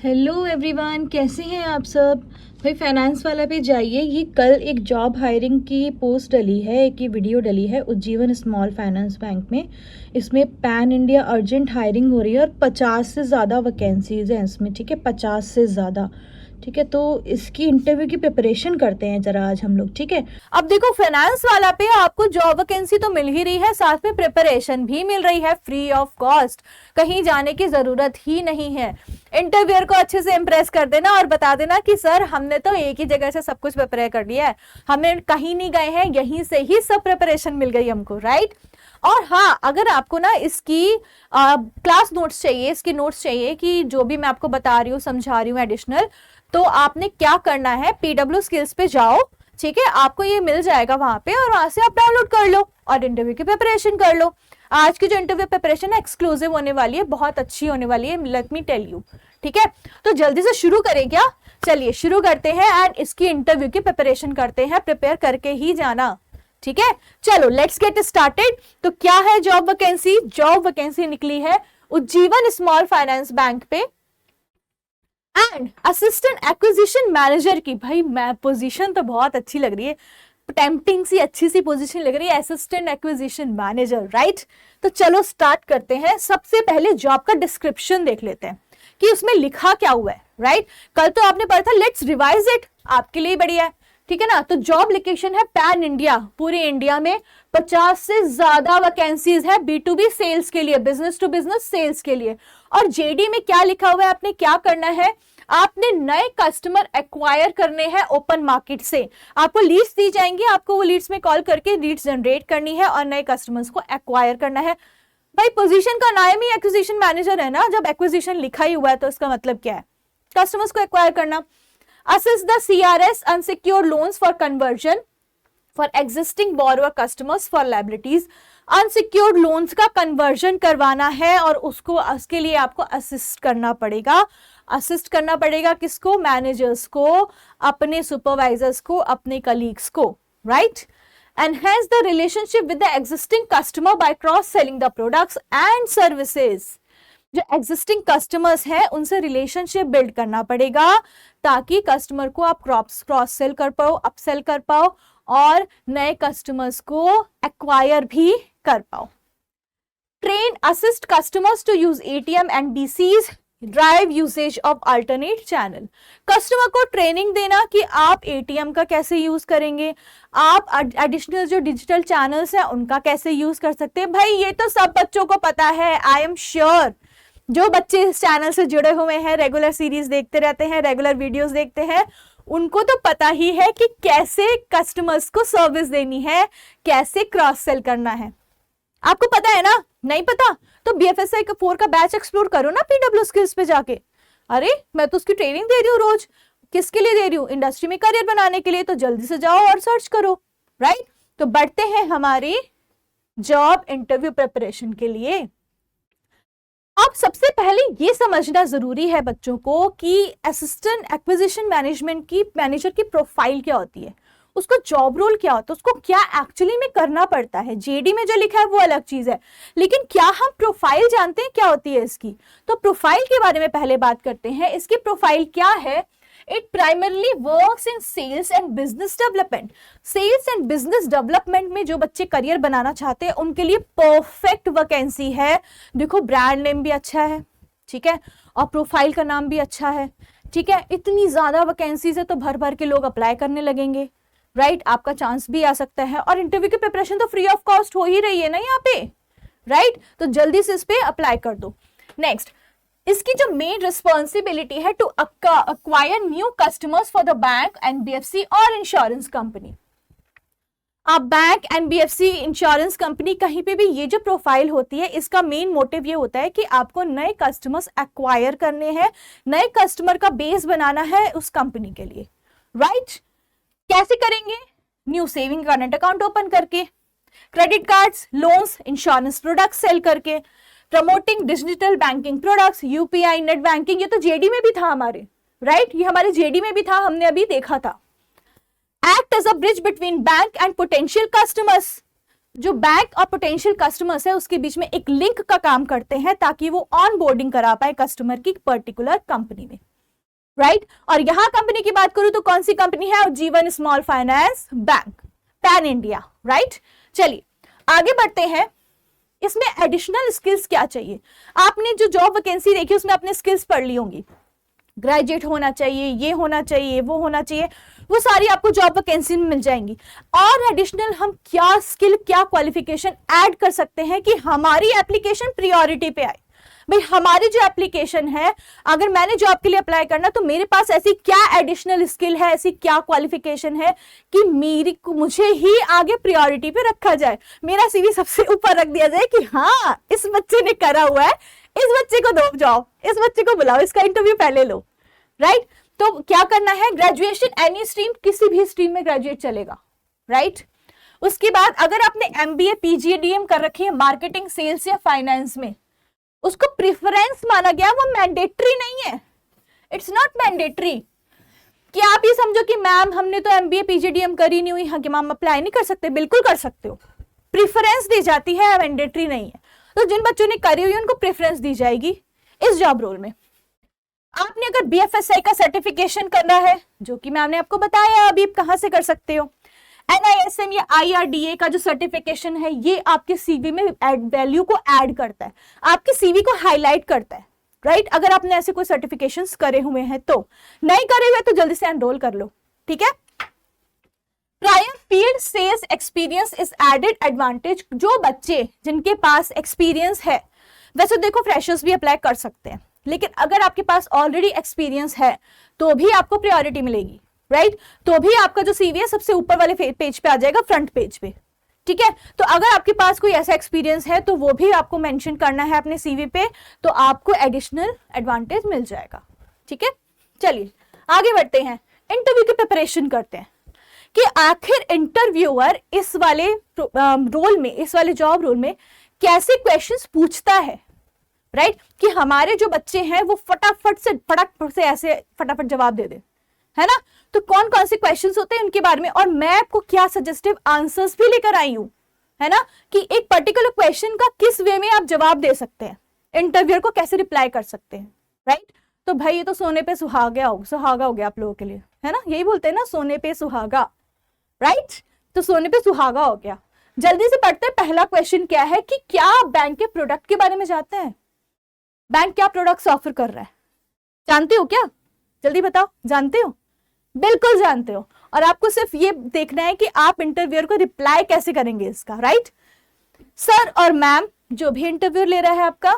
Hello everyone, कैसे हैं आप सब। भाई फाइनेंस वाला पे जाइए। ये कल एक जॉब हायरिंग की पोस्ट डली है, एक ये वीडियो डली है उज्जीवन स्मॉल फाइनेंस बैंक में। इसमें पैन इंडिया अर्जेंट हायरिंग हो रही है और 50 से ज़्यादा वैकेंसीज हैं इसमें। ठीक है, 50 से ज़्यादा। ठीक है, तो इसकी इंटरव्यू की प्रिपरेशन करते हैं जरा आज हम लोग। ठीक है, अब देखो फाइनेंस वाला पे आपको जॉब वैकेंसी तो मिल ही रही है, साथ में प्रिपरेशन भी मिल रही है फ्री ऑफ कॉस्ट। कहीं जाने की जरूरत ही नहीं है। इंटरव्यूअर को अच्छे से इंप्रेस कर देना और बता देना कि सर हमने तो एक ही जगह से सब कुछ प्रिपेयर कर लिया है, हमें कहीं नहीं गए हैं, यहीं से ही सब प्रिपरेशन मिल गई हमको, राइट। और हाँ, अगर आपको ना इसकी क्लास नोट्स चाहिए, इसके नोट्स चाहिए कि जो भी मैं आपको बता रही हूँ, समझा रही हूँ एडिशनल, तो आपने क्या करना है, पीडब्ल्यू स्किल्स पे जाओ। ठीक है, आपको ये मिल जाएगा वहां पे और वहां से आप डाउनलोड कर लो और इंटरव्यू की प्रिपरेशन कर लो। आज की जो इंटरव्यू प्रिपरेशन है एक्सक्लूसिव होने वाली है, बहुत अच्छी होने वाली है, लेट मी टेल यू। ठीक है, तो जल्दी से शुरू करें क्या? चलिए शुरू करते हैं एंड इसकी इंटरव्यू की प्रिपरेशन करते हैं, प्रिपेयर करके ही जाना। ठीक है, चलो लेट्स गेट स्टार्टेड। तो क्या है जॉब वैकेंसी? जॉब वैकेंसी निकली है उज्जीवन स्मॉल फाइनेंस बैंक पे एंड असिस्टेंट एक्विजिशन मैनेजर की। भाई मैं पोजीशन तो बहुत अच्छी लग रही है, टेम्पटिंग सी अच्छी सी पोजीशन लग रही है, असिस्टेंट एक्विजिशन मैनेजर, राइट। तो चलो स्टार्ट करते हैं। सबसे पहले जॉब का डिस्क्रिप्शन देख लेते हैं कि उसमें लिखा क्या हुआ है, राइट। कल तो आपने पढ़ा था, लेट्स रिवाइज इट, आपके लिए बढ़िया है। ठीक है ना। तो जॉब लोकेशन है पैन इंडिया, पूरे इंडिया में 50 से ज्यादा वैकेंसीज है B2B सेल्स के लिए, बिजनेस टू बिजनेस सेल्स के लिए। और जेडी में क्या लिखा हुआ है, आपने क्या करना है, आपने नए कस्टमर एक्वायर करने हैं ओपन मार्केट से। आपको लीड्स दी जाएंगी, आपको वो लीड्स में कॉल करके लीड्स जनरेट करनी है और नए कस्टमर्स को एक्वायर करना है। भाई पोजीशन का नाम ही एक्विजिशन मैनेजर है ना, जब एक्विजिशन लिखा ही हुआ है तो इसका मतलब क्या है, कस्टमर्स को एक्वायर करना। Assist the CRS unsecured loans for conversion for existing borrower customers for liabilities। Unsecured loans का कन्वर्जन करवाना है और उसके लिए आपको असिस्ट करना पड़ेगा। असिस्ट करना पड़ेगा किसको? मैनेजर्स को, अपने सुपरवाइजर्स को, अपने कलीग्स को, right. Enhance the relationship with the existing customer by cross selling the products and services. जो एग्जिस्टिंग कस्टमर्स हैं उनसे रिलेशनशिप बिल्ड करना पड़ेगा ताकि कस्टमर को आप क्रॉस सेल कर पाओ, अपसेल कर पाओ और नए कस्टमर्स को एक्वायर भी कर पाओ। Train assist customers to use ATM and BCs, drive usage of alternate channel. Customer को ट्रेनिंग देना कि आप ATM का कैसे यूज करेंगे, आप एडिशनल जो डिजिटल चैनल्स हैं उनका कैसे यूज कर सकते हैं। भाई ये तो सब बच्चों को पता है, आई एम श्योर। जो बच्चे इस चैनल से जुड़े हुए हैं, रेगुलर सीरीज देखते रहते हैं, रेगुलर वीडियोस देखते हैं, उनको तो पता ही है कि कैसे कस्टमर्स को सर्विस देनी है, कैसे क्रॉस सेल करना है। आपको पता है ना? नहीं पता तो BFSI 4 का बैच एक्सप्लोर करो ना PW स्किल्स पे जाके। अरे मैं तो उसकी ट्रेनिंग दे रही हूँ रोज। किसके लिए दे रही हूँ? इंडस्ट्री में करियर बनाने के लिए। तो जल्दी से जाओ और सर्च करो, राइट। तो बढ़ते हैं हमारी जॉब इंटरव्यू प्रिपरेशन के लिए। अब सबसे पहले ये समझना जरूरी है बच्चों को कि असिस्टेंट एक्विजिशन मैनेजमेंट की मैनेजर की प्रोफाइल क्या होती है, उसका जॉब रोल क्या होता है, उसको क्या एक्चुअली में करना पड़ता है। जेडी में जो लिखा है वो अलग चीज है, लेकिन क्या हम प्रोफाइल जानते हैं क्या होती है इसकी? तो प्रोफाइल के बारे में पहले बात करते हैं। इसकी प्रोफाइल क्या है? It primarily works in sales and business development। Sales and business development में जो बच्चे करियर बनाना चाहते हैं उनके लिए परफेक्ट वैकेंसी है। देखो ब्रांड नेम भी अच्छा है, ठीक है, और प्रोफाइल का नाम भी अच्छा है। ठीक है, इतनी ज्यादा वैकेंसीज है तो भर भर के लोग अप्लाई करने लगेंगे, राइट। आपका चांस भी आ सकता है और इंटरव्यू की प्रिपरेशन तो फ्री ऑफ कॉस्ट हो ही रही है ना यहाँ पे, राइट। तो जल्दी से इस पे अप्लाई कर दो। नेक्स्ट, इसकी जो मेन रिस्पॉन्सिबिलिटी है to acquire new customers for the bank, NBFC और इंश्योरेंस कंपनी। आप बैंक, NBFC, इंश्योरेंस कंपनी, कहीं पे भी ये जो प्रोफाइल होती है इसका मेन मोटिव ये होता है कि आपको नए कस्टमर्स एक्वायर करने हैं, नए कस्टमर का बेस बनाना है उस कंपनी के लिए, राइट। कैसे करेंगे? New saving current account open करके, credit cards, loans, insurance products sell करके, promoting digital banking products, UPI, net banking. ये तो जेडी में भी था हमारे, राइट। ये हमारे जेडी में भी था, हमने अभी देखा था। Act as a bridge between bank and potential customers. जो बैंक और पोटेंशियल कस्टमर्स है उसके बीच में एक लिंक का काम करते हैं ताकि वो ऑन बोर्डिंग करा पाए कस्टमर की पर्टिकुलर कंपनी में। राइट और यहां कंपनी की बात करूं तो कौन सी कंपनी है? Ujjivan small finance bank, pan India, right. चलिए आगे बढ़ते हैं। इसमें एडिशनल स्किल्स क्या चाहिए? आपने जो जॉब वैकेंसी देखी उसमें अपने स्किल्स पढ़ ली होंगी, ग्रेजुएट होना चाहिए, ये होना चाहिए, वो होना चाहिए, वो सारी आपको जॉब वैकेंसी में मिल जाएंगी। और एडिशनल हम क्या स्किल, क्या क्वालिफिकेशन ऐड कर सकते हैं कि हमारी एप्लीकेशन प्रायोरिटी पे आए। भाई हमारी जो एप्लीकेशन है, अगर मैंने जॉब के लिए अप्लाई करना तो मेरे पास ऐसी क्या एडिशनल स्किल है, ऐसी क्या क्वालिफिकेशन है कि मुझे ही आगे प्रायोरिटी पे रखा जाए, मेरा सीवी सबसे ऊपर रख दिया जाए कि हाँ इस बच्चे ने करा हुआ है, इस बच्चे को दो जाओ, इस बच्चे को बुलाओ, इसका इंटरव्यू पहले लो, राइट। तो क्या करना है? ग्रेजुएशन एनी स्ट्रीम, किसी भी स्ट्रीम में ग्रेजुएट चलेगा, राइट। उसके बाद अगर आपने एमबीए पीजीडीएम कर रखी है मार्केटिंग, सेल्स या फाइनेंस में, उसको प्रेफरेंस माना गया, वो मैंडेटरी नहीं है। इट्स नॉट मैंडेटरी कि आप ये समझो कि मैम हमने तो एमबीए पीजीडीएम करी नहीं हुई, हाँ कि मैम अप्लाई नहीं कर सकते, बिल्कुल कर सकते हो, प्रेफरेंस दी जाती है, मैंडेटरी नहीं है। तो जिन बच्चों ने करी हुई उनको प्रेफरेंस दी जाएगी इस जॉब रोल में। आपने अगर बीएफएसआई का सर्टिफिकेशन करना है, जो कि मैंने आपको बताया अभी कहां से कर सकते हो, एनआईएसएम या आईआरडीए का जो सर्टिफिकेशन है, ये आपके सीवी में वैल्यू को ऐड करता है, आपके सीवी को हाईलाइट करता है, राइट। अगर आपने ऐसे कोई सर्टिफिकेशंस करे हुए हैं तो, नहीं करे हुए तो जल्दी से एनरोल कर लो, ठीक है। Prior field sales experience is added advantage. जो बच्चे जिनके पास एक्सपीरियंस है, वैसे देखो फ्रेशर्स भी अप्लाई कर सकते हैं, लेकिन अगर आपके पास ऑलरेडी एक्सपीरियंस है तो भी आपको प्रायोरिटी मिलेगी, राइट। तो भी आपका जो सीवी है सबसे ऊपर वाले पेज पे आ जाएगा, फ्रंट पेज पे, ठीक है। तो अगर आपके पास कोई ऐसा एक्सपीरियंस है तो वो भी आपको मेंशन करना है अपने सीवी पे, तो आपको एडिशनल एडवांटेज मिल जाएगा, ठीक है। चलिए आगे बढ़ते हैं, इंटरव्यू की प्रिपरेशन करते हैं कि आखिर इंटरव्यूअर इस वाले रोल में, इस वाले जॉब रोल में कैसे क्वेश्चंस पूछता है, राइट। कि हमारे जो बच्चे हैं वो फटाफट से ऐसे फटाफट जवाब दे दे, है ना। तो कौन कौन से क्वेश्चंस होते हैं उनके बारे में, और मैं आपको क्या सजेस्टिव आंसर्स भी लेकर आई हूं, है ना, कि एक पर्टिकुलर क्वेश्चन का किस वे में आप जवाब दे सकते हैं, इंटरव्यूअर को कैसे रिप्लाई कर सकते हैं, राइट। तो भाई ये तो सोने पे सुहागा हो गया आप लोगों के लिए, है ना, यही बोलते हैं ना, सोने पे सुहागा, राइट। तो सोने पे सुहागा हो गया। जल्दी से पढ़ते हैं, पहला क्वेश्चन क्या है कि क्या आप बैंक के प्रोडक्ट के बारे में जानते हैं? बैंक क्या प्रोडक्ट्स ऑफर कर रहा है, जानते हो क्या? जल्दी बताओ, जानते हो? बिल्कुल जानते हो। और आपको सिर्फ ये देखना है कि आप इंटरव्यूअर को रिप्लाई कैसे करेंगे इसका, राइट। सर और मैम, जो भी इंटरव्यू ले रहा है आपका,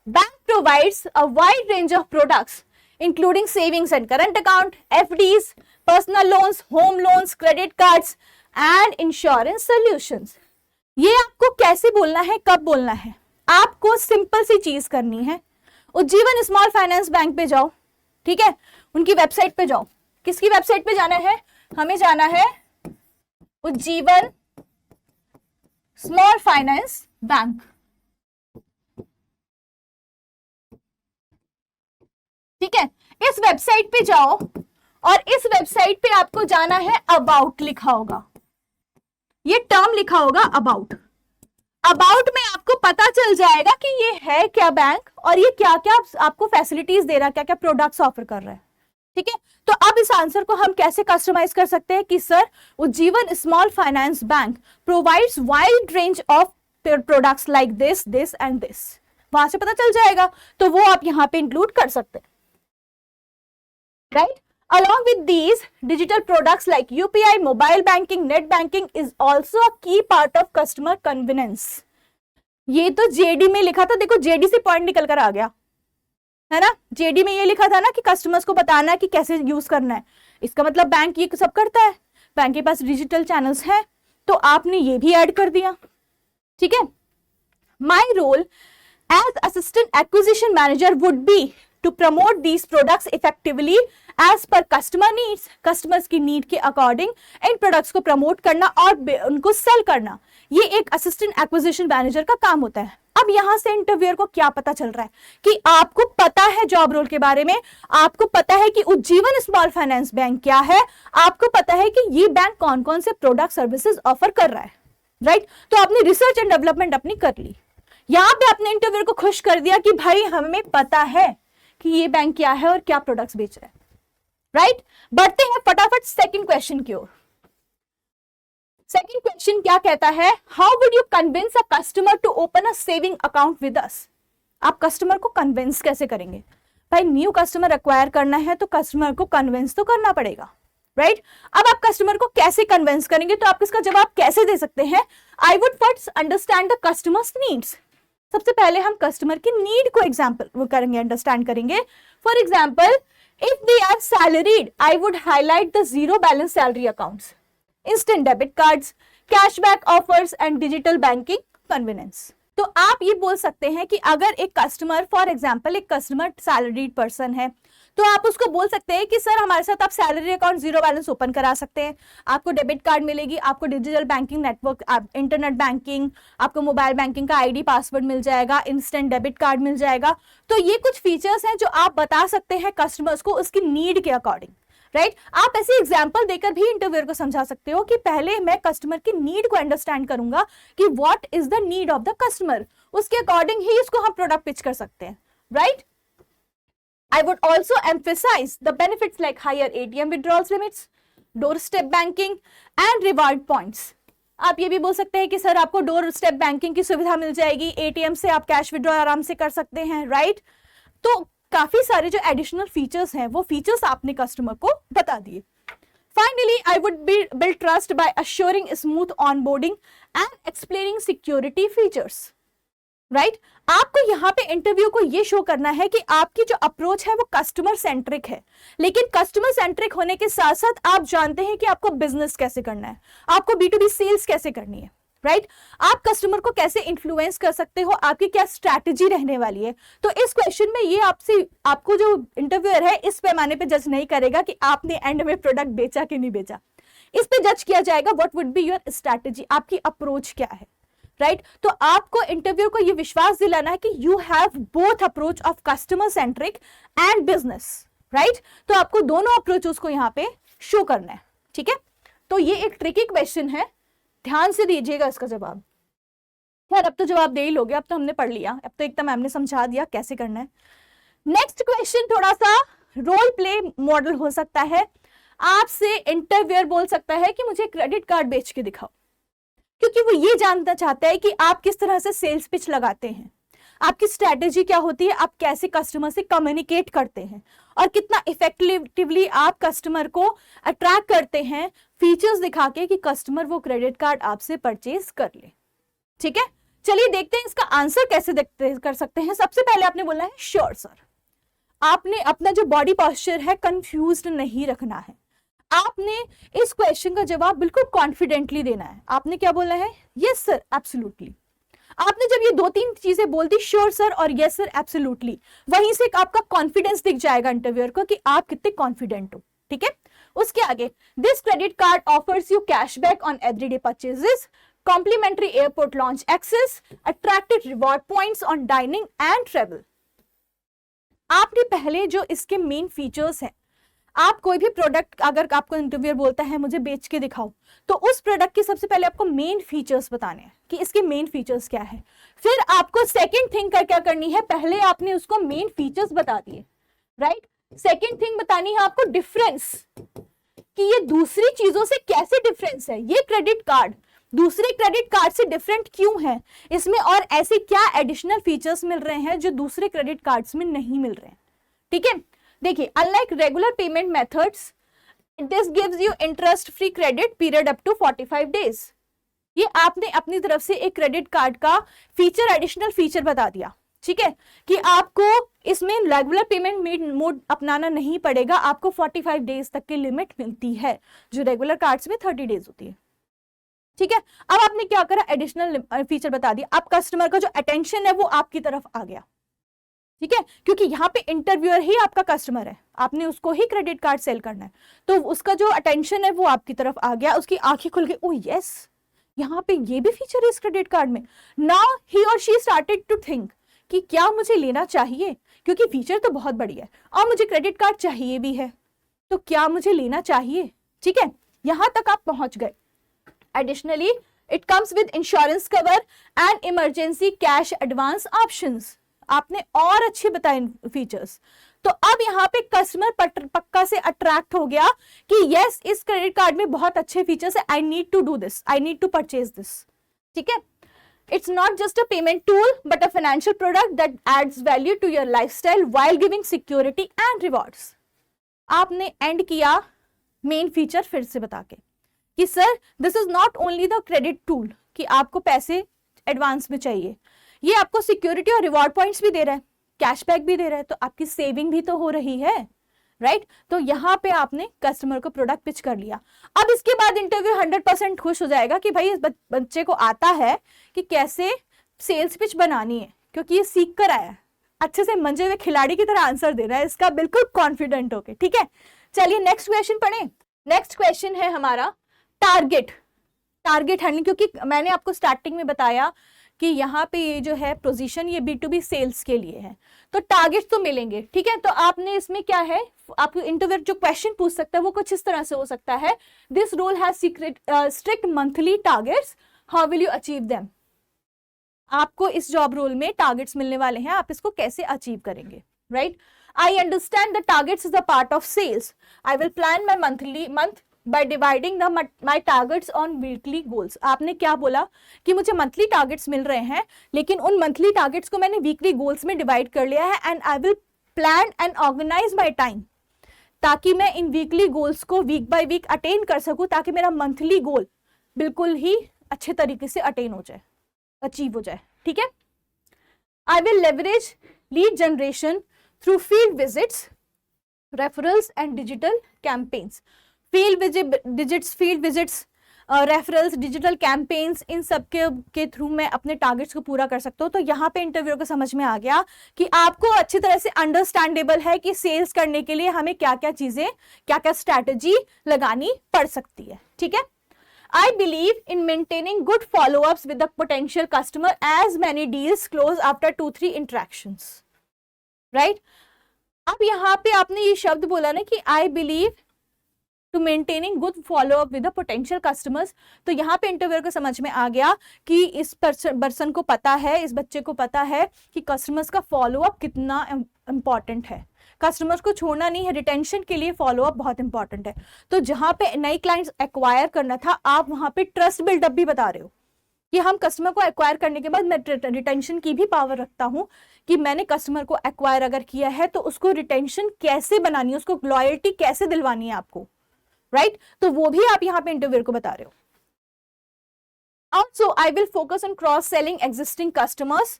bank provides a wide range of products including savings and current account, FDs, personal loans, home loans, credit cards and insurance solutions. ये आपको कैसे बोलना है, कब बोलना है? आपको सिंपल सी चीज करनी है, उज्जीवन स्मॉल फाइनेंस बैंक पे जाओ, ठीक है, उनकी वेबसाइट पे जाओ। किसकी वेबसाइट पे जाना है? हमें जाना है उज्जीवन स्मॉल फाइनेंस बैंक, ठीक है। इस वेबसाइट पे जाओ और इस वेबसाइट पे आपको जाना है, अबाउट लिखा होगा, ये टर्म लिखा होगा अबाउट। अबाउट में आपको पता चल जाएगा कि ये है क्या बैंक और ये क्या क्या आपको फैसिलिटीज दे रहा है, क्या क्या प्रोडक्ट्स ऑफर कर रहा है, ठीक है। तो अब इस आंसर को हम कैसे कस्टमाइज कर सकते हैं कि sir Ujjivan small finance bank provides wide range of products like this this and this, वहां से पता चल जाएगा, तो वो आप यहां पे इंक्लूड कर सकते हैं, right. Along with these, digital products like UPI, mobile banking, net banking is also a key part of customer convenience. ये तो जेडी में लिखा था, देखो जेडी से पॉइंट निकल कर आ गया, है ना। जेडी में ये लिखा था ना कि कस्टमर्स को बताना है कि कैसे यूज करना है, इसका मतलब बैंक ये सब करता है, बैंक के पास डिजिटल चैनल्स हैं, तो आपने ये भी ऐड कर दिया, ठीक है। My role as assistant acquisition manager would be to promote these products effectively as per customer needs, customers की नीड के अकॉर्डिंग इन प्रोडक्ट्स को प्रमोट करना और उनको सेल करना, ये एक असिस्टेंट एक्विजिशन मैनेजर का काम होता है। अब यहां से इंटरव्यूअर को क्या पता चल रहा है कि आपको पता है जॉब रोल के बारे में, आपको पता है कि उज्जीवन स्मॉल फाइनेंस बैंक क्या है, आपको पता है कि ये बैंक कौन कौन से प्रोडक्ट सर्विसेज ऑफर कर रहा है, राइट। तो आपने रिसर्च एंड डेवलपमेंट अपनी कर ली, यहां पे अपने इंटरव्यूअर को खुश कर दिया कि भाई हमें पता है कि ये बैंक क्या है और क्या प्रोडक्ट्स बेच रहे हैं, राइट। बढ़ते हैं फटाफट सेकंड क्वेश्चन की ओर। सेकंड क्वेश्चन क्या कहता है, how would you convince a customer to open a saving account with us. आप कस्टमर को कन्विंस कैसे करेंगे? भाई न्यू कस्टमर एक्वायर करना है तो कस्टमर को कन्विंस तो करना पड़ेगा, राइट। अब आप कस्टमर को कैसे कन्विंस करेंगे, तो आप इसका जवाब कैसे दे सकते हैं? I would first understand the customers needs. सबसे पहले हम कस्टमर की नीड को एग्जाम्पल वो करेंगे, अंडरस्टैंड करेंगे। For example, if they are salaried I would highlight the zero balance salary accounts, instant debit cards, cashback offers and digital banking convenience. तो आप ये बोल सकते हैं कि अगर एक कस्टमर, फॉर एग्जाम्पल एक कस्टमर सैलरीड पर्सन है, तो आप उसको बोल सकते हैं कि सर हमारे साथ आप salary account zero balance open करा सकते हैं, आपको डेबिट कार्ड मिलेगी, आपको digital banking network, internet banking, आपको मोबाइल बैंकिंग का आईडी पासवर्ड मिल जाएगा, इंस्टेंट डेबिट कार्ड मिल जाएगा। तो ये कुछ फीचर्स हैं जो आप बता सकते हैं कस्टमर्स को उसकी नीड के अकॉर्डिंग, राइट। आप ऐसे एग्जाम्पल देकर भी इंटरव्यूअर को समझा सकते हो कि पहले मैं कस्टमर की नीड को अंडरस्टैंड करूंगा कि what is the need of the customer, उसके अकॉर्डिंग ही इसको हम प्रोडक्ट पिच कर सकते हैं, right. I would also emphasize the benefits like higher ATM withdrawals limits, doorstep banking and reward points. आप ये भी बोल सकते हैं कि सर आपको डोर स्टेप बैंकिंग की सुविधा मिल जाएगी, एटीएम से आप कैश विड्रॉ आराम से कर सकते हैं, राइट। तो काफी सारे जो एडिशनल फीचर्स हैं वो फीचर्स आपने कस्टमर को बता दिए। Finally I would build trust bye assuring smooth onboarding and explaining security features, right. आपको यहाँ पे इंटरव्यू को ये शो करना है कि आपकी जो अप्रोच है वो कस्टमर सेंट्रिक है, लेकिन कस्टमर सेंट्रिक होने के साथ साथ आप जानते हैं कि आपको बिजनेस कैसे करना है, आपको B2B सेल्स कैसे करनी है, राइट। आप कस्टमर को कैसे इन्फ्लुएंस कर सकते हो, आपकी क्या स्ट्रैटेजी रहने वाली है। तो इस क्वेश्चन में ये आपको जो इंटरव्यूअर है इस पैमाने पे जज नहीं करेगा कि आपने एंड में प्रोडक्ट बेचा कि नहीं बेचा, इस पे जज किया जाएगा what would be your strategy, आपकी अप्रोच क्या है, राइट। तो आपको इंटरव्यू को ये विश्वास दिलाना है कि you have both approach of customer centric and business, right. तो आपको दोनों अप्रोचेस को यहाँ पे शो करना है, ठीक है। तो ये एक ट्रिकी क्वेश्चन है, ध्यान से दीजिएगा इसका जवाब। यार अब तो जवाब दे ही लोगे, अब तो हमने पढ़ लिया, अब तो एकदम मैम ने समझा दिया कैसे करना है। नेक्स्ट क्वेश्चन थोड़ा सा रोल प्ले मॉडल हो सकता है। आपसे इंटरव्यूअर बोल सकता है कि मुझे क्रेडिट कार्ड बेच के दिखाओ, क्योंकि वो ये जानना चाहता है कि आप किस तरह से सेल्स पिच लगाते हैं, आपकी स्ट्रैटेजी क्या होती है, आप कैसे कस्टमर से कम्युनिकेट करते हैं और कितना इफेक्टिवली आप कस्टमर को अट्रैक्ट करते हैं फीचर्स दिखा के कि कस्टमर वो क्रेडिट कार्ड आपसे परचेज कर ले, ठीक है। चलिए देखते हैं इसका आंसर कैसे कर सकते हैं। सबसे पहले आपने बोला है श्योर सर, आपने अपना जो बॉडी पोस्चर है कंफ्यूज्ड नहीं रखना है, आपने इस क्वेश्चन का जवाब बिल्कुल कॉन्फिडेंटली देना है। आपने क्या बोला है, यस सर एब्सोल्युटली। आपने जब ये दो तीन चीजें बोल दी, श्योर सर और यस सर एब्सोल्युटली, वहीं से आपका कॉन्फिडेंस दिख जाएगा इंटरव्यूअर को कि आप कितने कॉन्फिडेंट हो, ठीक है। उसके आगे, this credit card offers you cashback on everyday purchases, complimentary airport lounge access, attractive reward points on dining and travel. आपने पहले जो इसके मेन फीचर्स हैं, आप कोई भी प्रोडक्ट अगर आपको इंटरव्यूअर बोलता है मुझे बेच के दिखाओ, तो उस प्रोडक्ट के सबसे पहले आपको मेन फीचर्स बताने हैं कि इसके मेन फीचर्स क्या है। फिर आपको सेकंड थिंग क्या करनी है, पहले आपने उसको मेन फीचर्स बता दिए, राइट। सेकंड थिंग बतानी है आपको डिफरेंस, कि ये दूसरी चीजों से कैसे डिफरेंस है, ये क्रेडिट कार्ड दूसरे क्रेडिट कार्ड से डिफरेंट क्यों है, इसमें और ऐसे क्या एडिशनल फीचर्स मिल रहे हैं जो दूसरे क्रेडिट कार्ड्स में नहीं मिल रहे हैं, ठीक है। देखिए, unlike regular payment methods, this gives you interest free credit period up to 45 days. ये आपने अपनी तरफ से एक क्रेडिट कार्ड का फीचर, एडिशनल फीचर बता दिया, ठीक है, कि आपको इसमें रेगुलर पेमेंट मोड अपनाना नहीं पड़ेगा, आपको 45 डेज तक की लिमिट मिलती है, जो रेगुलर कार्ड्स में 30 डेज होती है, ठीक है। अब आपने क्या करा, एडिशनल फीचर बता दिया, अब कस्टमर का जो अटेंशन है वो आपकी तरफ आ गया, ठीक है, क्योंकि यहाँ पे इंटरव्यूअर ही आपका कस्टमर है, आपने उसको ही क्रेडिट कार्ड सेल करना है, तो उसका जो अटेंशन है वो आपकी तरफ आ गया, उसकी आंखें खुल गई, ओ यस यहाँ पे ये भी फीचर है इस क्रेडिट कार्ड में। नाउ ही और शी स्टार्टेड टू थिंक कि क्या मुझे लेना चाहिए, क्योंकि फीचर तो बहुत बढ़िया है और मुझे क्रेडिट कार्ड चाहिए भी है, तो क्या मुझे लेना चाहिए, ठीक है, यहां तक आप पहुंच गए। Additionally it comes with insurance cover and emergency cash advance options. आपने और अच्छे बताए फीचर्स, तो अब यहाँ पे कस्टमर पक्का से अट्रैक्ट हो गया कि यस, इस क्रेडिट कार्ड में बहुत अच्छे फीचर्स है, I need to do this, I need to purchase this. ठीक है, it's not just a payment tool but a financial product that adds value to your lifestyle while giving security and rewards. आपने end किया main feature फिर से बता के कि sir this is not only the credit tool कि आपको पैसे एडवांस में चाहिए, ये आपको सिक्योरिटी और रिवॉर्ड पॉइंट्स भी दे रहा है, कैशबैक भी दे रहा है, तो आपकी सेविंग भी तो हो रही है, राइट? तो यहाँ पे आपने कस्टमर को प्रोडक्ट पिच कर लिया। अब इसके बाद इंटरव्यू 100% खुश हो जाएगा कि भाई इस बच्चे को आता है कि कैसे सेल्स पिच बनानी है, क्योंकि ये सीख कर आया है, अच्छे से मंजे हुए खिलाड़ी की तरह आंसर दे रहा है इसका, बिल्कुल कॉन्फिडेंट होके। ठीक है, चलिए नेक्स्ट क्वेश्चन पढ़े। नेक्स्ट क्वेश्चन है हमारा टारगेट हैंडलिंग, क्योंकि मैंने आपको स्टार्टिंग में बताया कि यहाँ पे ये जो है पोजीशन ये B2B सेल्स के लिए है, तो टारगेट तो मिलेंगे। ठीक है, तो आपने इसमें क्या है, आपको इंटरव्यू जो क्वेश्चन पूछ सकता है वो कुछ इस तरह से हो सकता है, this role has strict monthly targets, how will you achieve them. आपको इस जॉब रोल में टारगेट्स मिलने वाले हैं, आप इसको कैसे अचीव करेंगे, right? I understand the targets is a part of sales, I will plan my month by dividing my targets on weekly goals। आपने क्या बोला कि मुझे मंथली टारगेट्स मिल रहे हैं, लेकिन उन मंथली टारगेट्स को मैंने वीकली गोल्स में डिवाइड कर लिया है, and I will plan and organise my time, ताकि मैं इन वीकली गोल्स को वीक बाय वीक अटेन कर सकूं, ताकि मेरा मंथली गोल बिल्कुल ही अच्छे तरीके से अटेन हो जाए, अचीव हो जाए। ठीक है, I will leverage lead generation through field visits, referrals and digital campaigns. Field visits, referrals, digital campaigns, इन सब के थ्रू मैं अपने टारगेट्स को पूरा कर सकता हूँ। तो यहाँ पे इंटरव्यू को समझ में आ गया कि आपको अच्छी तरह से अंडरस्टैंडेबल है कि सेल्स करने के लिए हमें क्या क्या चीजें, क्या क्या स्ट्रैटेजी लगानी पड़ सकती है। ठीक है, I believe in maintaining good follow-ups with the potential customer as many deals close after 2-3 interactions, right? अब यहाँ पे आपने ये शब्द बोला ना कि I believe to maintaining good follow-up with the potential customers, तो यहाँ पे इंटरव्यूअर को समझ में आ गया कि इस पर्सन को पता है, इस बच्चे को पता है कि कस्टमर्स का फॉलोअप कितना इंपॉर्टेंट है, कस्टमर्स को छोड़ना नहीं है, रिटेंशन के लिए फॉलोअप बहुत इंपॉर्टेंट है। तो जहां पे नई क्लाइंट्स एक्वायर करना था, आप वहां पे ट्रस्ट बिल्डअप भी बता रहे हो कि हम कस्टमर को एक्वायर करने के बाद मैं रिटेंशन की भी पावर रखता हूं कि मैंने कस्टमर को एक्वायर अगर किया है तो उसको रिटेंशन कैसे बनानी है, उसको लॉयल्टी कैसे दिलवानी है आपको, राइट? तो वो भी आप यहाँ पे इंटरव्यू को बता रहे हो। Also, I will focus on cross-selling existing customers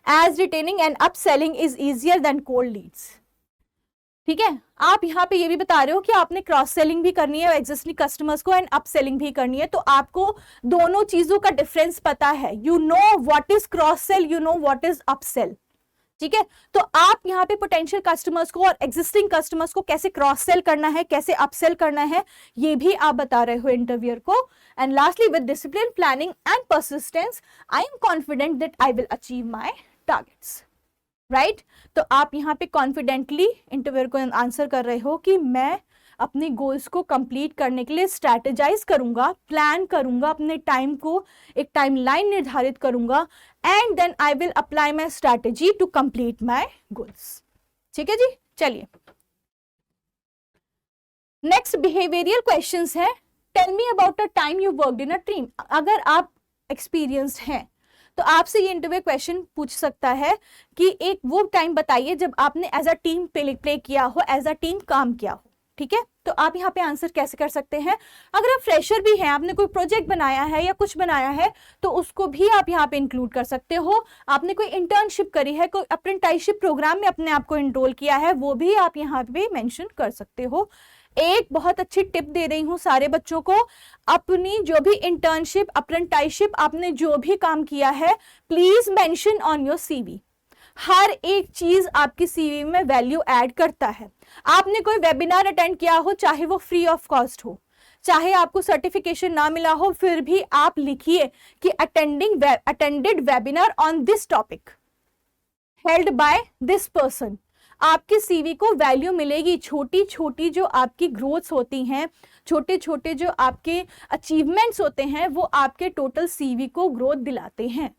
as retaining and upselling is easier than cold leads। ठीक है, आप यहाँ पे ये भी बता रहे हो कि आपने क्रॉस सेलिंग भी करनी है एग्जिस्टिंग कस्टमर्स को एंड अप सेलिंग भी करनी है, तो आपको दोनों चीजों का डिफरेंस पता है। You know what is cross sell, you know what is up sell. ठीक है, तो आप यहाँ पे पोटेंशियल कस्टमर्स को और एग्जिस्टिंग कस्टमर्स को कैसे क्रॉस सेल करना है, कैसे अप सेल करना है, ये भी आप बता रहे हो इंटरव्यूअर को। And lastly, with discipline, planning and persistence, I am confident that I will achieve my targets, right? तो आप यहाँ पे कॉन्फिडेंटली इंटरव्यूअर को आंसर कर रहे हो कि मैं अपने गोल्स को कंप्लीट करने के लिए स्ट्रैटेजाइज करूंगा, प्लान करूंगा, अपने टाइम को एक टाइमलाइन निर्धारित करूंगा, and then I will apply my strategy to complete my goals. ठीक है जी, चलिए नेक्स्ट बिहेवियरल क्वेश्चंस है। Tell me about a time you worked in a team. अगर आप एक्सपीरियंस्ड हैं तो आपसे ये इंटरव्यू क्वेश्चन पूछ सकता है कि एक वो टाइम बताइए जब आपने एज अ टीम प्ले किया हो, एज अ टीम काम किया हो। ठीक है, तो आप यहाँ पे आंसर कैसे कर सकते हैं? अगर आप फ्रेशर भी हैं, आपने कोई प्रोजेक्ट बनाया है या कुछ बनाया है, तो उसको भी आप यहाँ पे इंक्लूड कर सकते हो। आपने कोई इंटर्नशिप करी है, कोई अप्रेंटिसशिप प्रोग्राम में अपने आप को इनरोल किया है, वो भी आप यहाँ पे मेंशन कर सकते हो। एक बहुत अच्छी टिप दे रही हूँ सारे बच्चों को, अपनी जो भी इंटर्नशिप, अप्रेंटिसशिप, आपने जो भी काम किया है, please mention on your CV. हर एक चीज आपकी सीवी में वैल्यू ऐड करता है। आपने कोई वेबिनार अटेंड किया हो, चाहे वो फ्री ऑफ कॉस्ट हो, चाहे आपको सर्टिफिकेशन ना मिला हो, फिर भी आप लिखिए कि attended webinar on this topic held by this person. आपके सीवी को वैल्यू मिलेगी। छोटी छोटी जो आपकी ग्रोथ्स होती हैं, छोटे छोटे जो आपके अचीवमेंट्स होते हैं, वो आपके टोटल सीवी को ग्रोथ दिलाते हैं।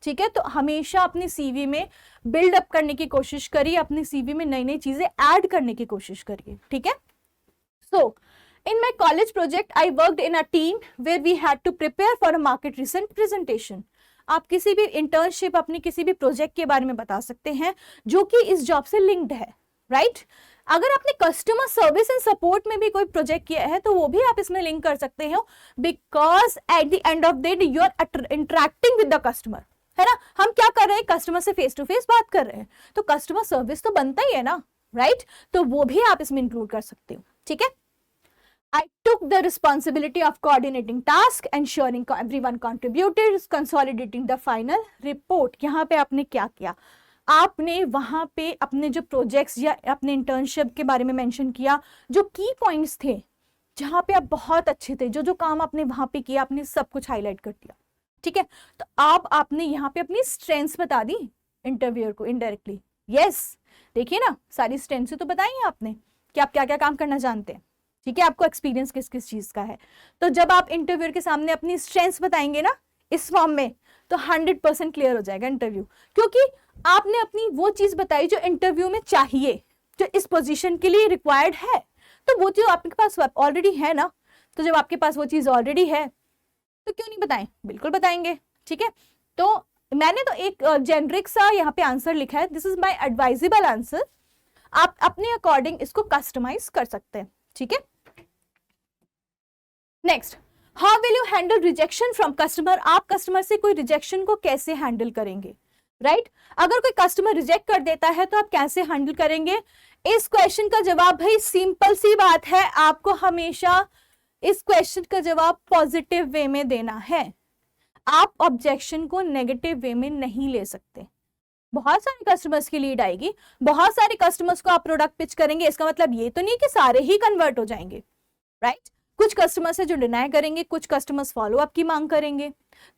ठीक है, तो हमेशा अपनी सीवी में बिल्ड अप करने की कोशिश करिए, अपनी सीवी में नई नई चीजें ऐड करने की कोशिश करिए, ठीक है। सो in my college project I worked in a team where we had to prepare for a market research presentation। आप किसी भी इंटर्नशिप अपनी किसी भी प्रोजेक्ट के बारे में बता सकते हैं जो कि इस जॉब से लिंक्ड है, राइट। अगर आपने कस्टमर सर्विस एंड सपोर्ट में भी कोई प्रोजेक्ट किया है तो वो भी आप इसमें लिंक कर सकते हो, because at the end of the day you are interacting with the customer, है ना। हम क्या कर रहे हैं, कस्टमर से फेस टू फेस बात कर रहे हैं, तो कस्टमर सर्विस तो बनता ही है ना, राइट। तो वो भी आप इसमें इंक्लूड कर सकते हो, ठीक है। I took the responsibility of coordinating task, ensuring everyone contributed, consolidating the final report। यहाँ पे आपने क्या किया, आपने वहां पे अपने जो प्रोजेक्ट्स या अपने इंटर्नशिप के बारे में मेंशन किया, जो की पॉइंट्स थे जहां पे आप बहुत अच्छे थे, जो जो काम आपने वहां पे किया, आपने सब कुछ हाईलाइट कर दिया, ठीक है। तो आपने यहाँ पे अपनी स्ट्रेंथ्स बता दी इंटरव्यूअर को इनडायरेक्टली। यस, देखिए ना, सारी स्ट्रेंथ्स तो बताई है आपने कि आप क्या क्या काम करना जानते हैं, ठीक है, आपको एक्सपीरियंस किस किस चीज का है। तो जब आप इंटरव्यूअर के सामने अपनी स्ट्रेंथ्स बताएंगे ना इस फॉर्म में, तो 100% क्लियर हो जाएगा इंटरव्यू, क्योंकि आपने अपनी वो चीज बताई जो इंटरव्यू में चाहिए, जो इस पोजीशन के लिए रिक्वायर्ड है। तो वो चीज आपके पास ऑलरेडी है ना, तो जब आपके पास वो चीज ऑलरेडी है तो क्यों नहीं बताएं, बिल्कुल बताएंगे, ठीक है। तो मैंने तो एक जेनरिक सा यहाँ पे आंसर लिखा है, this is my advisable answer, आप अपने अकॉर्डिंग इसको कस्टमाइज कर सकते हैं, ठीक है। Next, how will you handle rejection from customer. आप कस्टमर से कोई रिजेक्शन को कैसे हैंडल करेंगे, राइट। अगर कोई कस्टमर रिजेक्ट कर देता है तो आप कैसे हैंडल करेंगे। इस क्वेश्चन का जवाब भाई सिंपल सी बात है, आपको हमेशा इस क्वेश्चन का जवाब पॉजिटिव वे में देना है। आप ऑब्जेक्शन को नेगेटिव वे में नहीं ले सकते। बहुत सारे कस्टमर्स की लीड आएगी, बहुत सारे कस्टमर्स को आप प्रोडक्ट पिच करेंगे, इसका मतलब ये तो नहीं कि सारे ही कन्वर्ट हो जाएंगे, राइट। कुछ कस्टमर्स है जो डिनाई करेंगे, कुछ कस्टमर्स फॉलो अप की मांग करेंगे।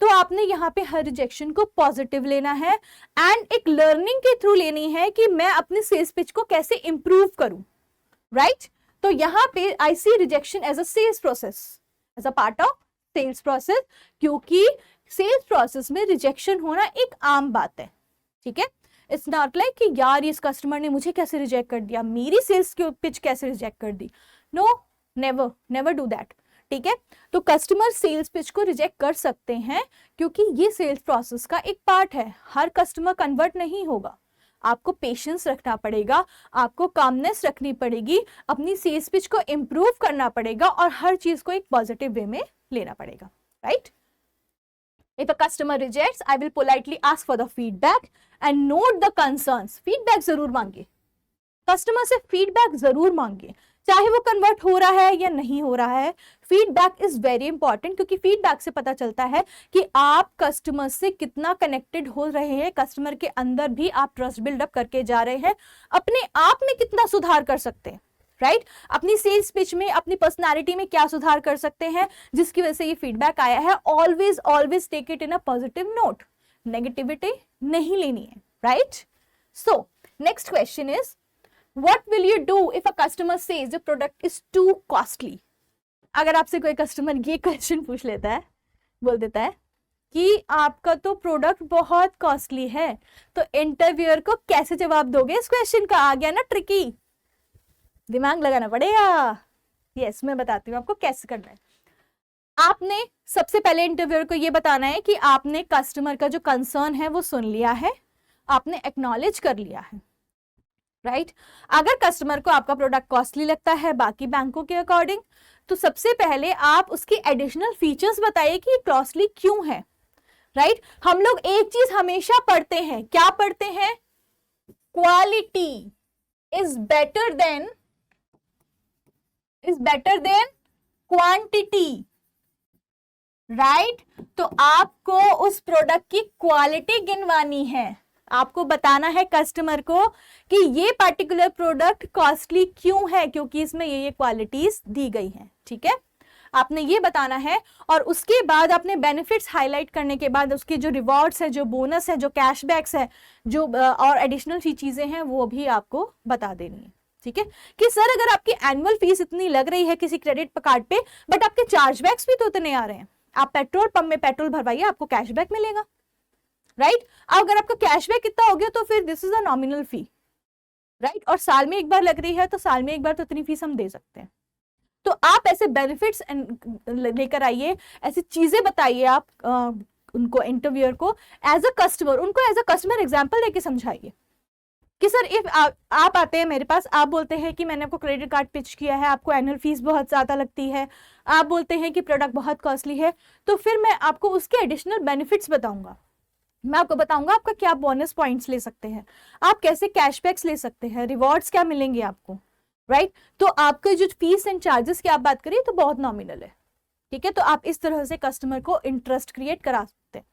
तो आपने यहाँ पे हर रिजेक्शन को पॉजिटिव लेना है एंड एक लर्निंग के थ्रू लेनी है कि मैं अपने सेल्स पिच को कैसे इंप्रूव करूं, राइट। तो यहाँ पे I see rejection as a sales process, as a part of sales process, क्योंकि सेल्स प्रोसेस में रिजेक्शन होना एक आम बात है, ठीक है। इट्स नॉट लाइक कि यार इस कस्टमर ने मुझे कैसे रिजेक्ट कर दिया, मेरी सेल्स की पिच कैसे रिजेक्ट कर दी। नो, नेवर डू दैट, ठीक है। तो कस्टमर सेल्स पिच को रिजेक्ट कर सकते हैं क्योंकि ये सेल्स प्रोसेस का एक पार्ट है। हर कस्टमर कन्वर्ट नहीं होगा, आपको पेशेंस रखना पड़ेगा, आपको कामनेस रखनी पड़ेगी, अपनी सेल्स पिच को इंप्रूव करना पड़ेगा और हर चीज को एक पॉजिटिव वे में लेना पड़ेगा, right. If a customer rejects, I will politely ask for the feedback and note the concerns। Feedback जरूर मांगे, कस्टमर से फीडबैक जरूर मांगे, चाहे वो कन्वर्ट हो रहा है या नहीं हो रहा है। फीडबैक इज वेरी इंपॉर्टेंट, क्योंकि फीडबैक से पता चलता है कि आप कस्टमर से कितना कनेक्टेड हो रहे हैं, कस्टमर के अंदर भी आप ट्रस्ट बिल्डअप करके जा रहे हैं, अपने आप में कितना सुधार कर सकते हैं, राइट। अपनी सेल्स पिच में, अपनी पर्सनालिटी में क्या सुधार कर सकते हैं जिसकी वजह से ये फीडबैक आया है। Always take it in a positive note, negativity नहीं लेनी है, right. So next question is, what will you do if a customer says the product is too costly। अगर आपसे कोई कस्टमर ये क्वेश्चन पूछ लेता है, बोल देता है कि आपका तो प्रोडक्ट बहुत कॉस्टली है, तो इंटरव्यूअर को कैसे जवाब दोगे इस क्वेश्चन का। आ गया ना ट्रिकी, दिमाग लगाना पड़ेगा। यस, मैं बताती हूँ आपको कैसे करना है। आपने सबसे पहले इंटरव्यूअर को ये बताना है कि आपने कस्टमर का जो कंसर्न है वो सुन लिया है, आपने एक्नॉलेज कर लिया है, राइट। अगर कस्टमर को आपका प्रोडक्ट कॉस्टली लगता है बाकी बैंकों के अकॉर्डिंग, तो सबसे पहले आप उसकी एडिशनल फीचर्स बताइए कि कॉस्टली क्यों है, राइट। हम लोग एक चीज हमेशा पढ़ते हैं, क्या पढ़ते हैं, quality is better than quantity, right. तो आपको उस प्रोडक्ट की क्वालिटी गिनवानी है, आपको बताना है कस्टमर को कि ये पर्टिकुलर प्रोडक्ट कॉस्टली क्यों है, क्योंकि इसमें ये क्वालिटीज दी गई हैं, ठीक है। आपने ये बताना है और उसके बाद अपने बेनिफिट्स हाईलाइट करने के बाद उसके जो रिवॉर्ड्स है, जो बोनस है, जो कैशबैक्स है, जो और एडिशनल चीजें हैं वो भी आपको बता देनी है, ठीक है। कि सर अगर आपकी एनुअल फीस इतनी लग रही है किसी क्रेडिट कार्ड पे, बट आपके चार्जबैक्स भी तो इतने आ रहे हैं, आप पेट्रोल पंप में पेट्रोल भरवाइए, आपको कैशबैक मिलेगा, राइट। अगर आपका कैशबैक कितना हो गया तो फिर this is a nominal fee, right. और साल में एक बार लग रही है तो साल में एक बार तो इतनी फीस हम दे सकते हैं। तो आप ऐसे बेनिफिट्स लेकर आइए, ऐसी चीजें बताइए आप उनको, इंटरव्यूअर को एज अ कस्टमर, उनको एज अ कस्टमर एग्जांपल देके समझाइए कि सर इफ आप आते हैं मेरे पास, आप बोलते हैं कि मैंने आपको क्रेडिट कार्ड पिच किया है, आपको एनुअल फीस बहुत ज़्यादा लगती है, आप बोलते हैं कि प्रोडक्ट बहुत कॉस्टली है, तो फिर मैं आपको उसके एडिशनल बेनिफिट्स बताऊंगा। मैं आपको बताऊंगा आपका क्या बोनस पॉइंट्स ले सकते हैं, आप कैसे कैशबैक्स ले सकते हैं, रिवॉर्ड्स क्या मिलेंगे आपको, राइट। तो आपके जो फीस एंड चार्जेस की आप बात करिए तो बहुत नॉमिनल है, ठीक है। तो आप इस तरह से कस्टमर को इंटरेस्ट क्रिएट करा सकते हैं।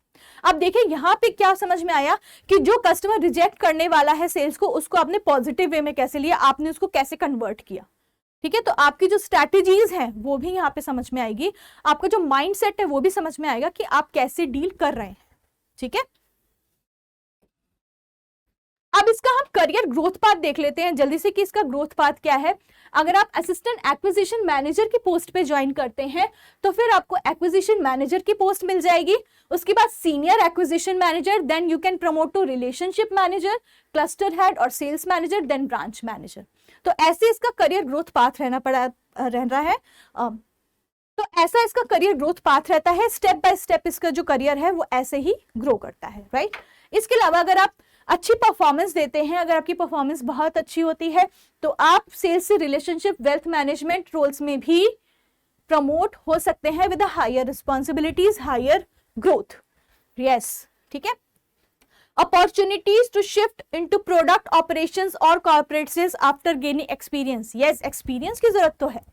अब देखिए यहाँ पे क्या समझ में आया कि जो कस्टमर रिजेक्ट करने वाला है सेल्स को, उसको आपने पॉजिटिव वे में कैसे लिया, आपने उसको कैसे कन्वर्ट किया, ठीक है। तो आपकी जो स्ट्रैटेजीज हैं वो भी यहाँ पे समझ में आएगी, आपका जो माइंडसेट है वो भी समझ में आएगा कि आप कैसे डील कर रहे हैं, ठीक है। अब इसका हम करियर ग्रोथ पाथ देख लेते हैं जल्दी से कि इसका ग्रोथ पाथ क्या है। अगर आप असिस्टेंट एक्विजिशन मैनेजर की पोस्ट पे ज्वाइन करते हैं तो फिर आपको एक्विजिशन मैनेजर की पोस्ट मिल जाएगी, उसके बाद senior acquisition manager, then you can promote to relationship manager, cluster head और sales manager, then branch manager. तो ऐसे इसका करियर ग्रोथ पाथ रह रहा है। तो ऐसा इसका करियर ग्रोथ पाथ रहता है, स्टेप बाय स्टेप इसका जो करियर है वो ऐसे ही ग्रो करता है, राइट। इसके अलावा अगर आप अच्छी परफॉर्मेंस देते हैं, अगर आपकी परफॉर्मेंस बहुत अच्छी होती है तो आप सेल्स से रिलेशनशिप, वेल्थ मैनेजमेंट रोल्स में भी प्रमोट हो सकते हैं with higher responsibilities, higher growth, yes, ठीक है। Opportunities to shift into product operations और corporate sales after gaining experience, yes, experience की जरूरत तो है।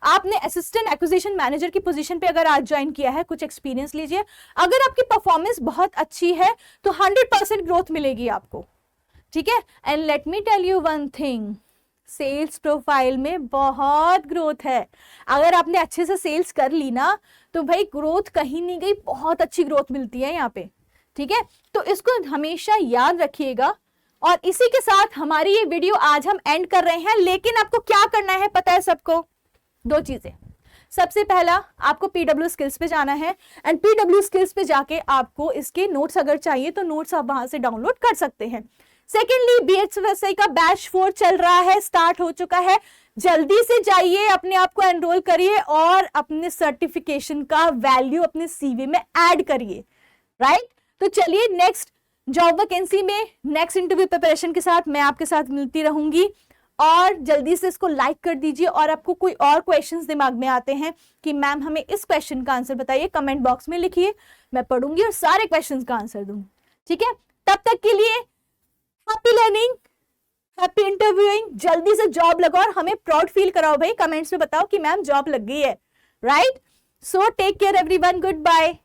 आपने असिस्टेंट एक्विजिशन मैनेजर की पोजीशन पे अगर आज ज्वाइन किया है, कुछ एक्सपीरियंस लीजिए, अगर आपकी परफॉर्मेंस बहुत अच्छी है तो 100% ग्रोथ मिलेगी आपको, ठीक है। And let me tell you one thing, sales profile में बहुत ग्रोथ है। अगर आपने अच्छे से सेल्स कर ली ना तो भाई ग्रोथ कहीं नहीं गई, बहुत अच्छी ग्रोथ मिलती है यहाँ पे, ठीक है। तो इसको हमेशा याद रखिएगा। और इसी के साथ हमारी ये वीडियो आज हम एंड कर रहे हैं, लेकिन आपको क्या करना है पता है सबको, दो चीजें। सबसे पहला आपको पीडब्ल्यू स्किल्स पे जाना है, एंड पीडब्ल्यू स्किल्स पे जाके आपको इसके नोट्स अगर चाहिए तो नोट्स आप वहां से डाउनलोड कर सकते हैं। सेकेंडली बीएचएफएसआई का बैच 4 चल रहा है, स्टार्ट हो चुका है, जल्दी से जाइए, अपने आप को एनरोल करिए और अपने सर्टिफिकेशन का वैल्यू अपने सीवी में ऐड करिए, राइट। तो चलिए नेक्स्ट जॉब वैकेंसी में नेक्स्ट इंटरव्यू प्रिपरेशन के साथ मैं आपके साथ मिलती रहूंगी। और जल्दी से इसको लाइक कर दीजिए, और आपको कोई और क्वेश्चंस दिमाग में आते हैं कि मैम हमें इस क्वेश्चन का आंसर बताइए, कमेंट बॉक्स में लिखिए, मैं पढ़ूंगी और सारे क्वेश्चंस का आंसर दूंगी, ठीक है। तब तक के लिए हैप्पी लर्निंग, हैप्पी इंटरव्यूइंग, जल्दी से जॉब लगाओ और हमें प्राउड फील कराओ भाई, कमेंट्स में बताओ कि मैम जॉब लग गई है, right. So take care everyone, good bye.